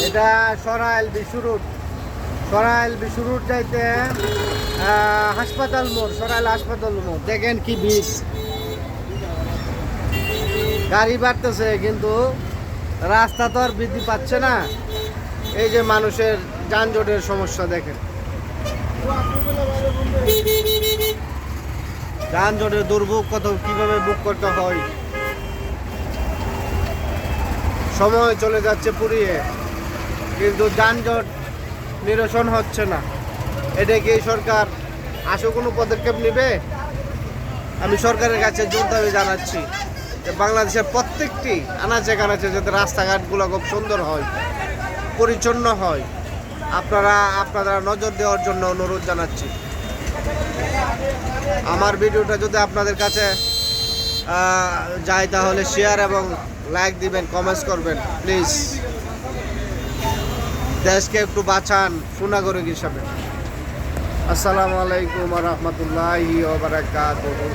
এটা সরাইল বিশ্ব রুট যাইতে হাসপাতাল মোড়, সরাইল হাসপাতাল মোড়। দেখেন কি ভিড়, গাড়ি বাড়তেছে কিন্তু রাস্তা তো আর বৃদ্ধি পাচ্ছে না। এই যে মানুষের যানজটের সমস্যা দেখেন, যানজটের দুর্ভোগ কত কিভাবে বুক করতে হয়। সময় চলে যাচ্ছে পুড়িয়ে, কিন্তু যানজট নিরসন হচ্ছে না। এটা কি সরকার আশু কোনো পদক্ষেপ নেবে? আমি সরকারের কাছে জোর দাবি জানাচ্ছি যে বাংলাদেশের প্রত্যেকটি আনাচে কানাচে যাতে রাস্তাঘাটগুলো খুব সুন্দর হয়, পরিচ্ছন্ন হয়, আপনারা নজর দেওয়ার জন্য অনুরোধ জানাচ্ছি। আমার ভিডিওটা যদি আপনাদের কাছে যায় তাহলে শেয়ার এবং লাইক দিবেন, কমেন্টস করবেন প্লিজ। দেশকে একটু বাঁচান সুনাগরিক হিসাবে। আসসালামু আলাইকুম ওয়া রাহমাতুল্লাহি ওয়া বারাকাতুহু।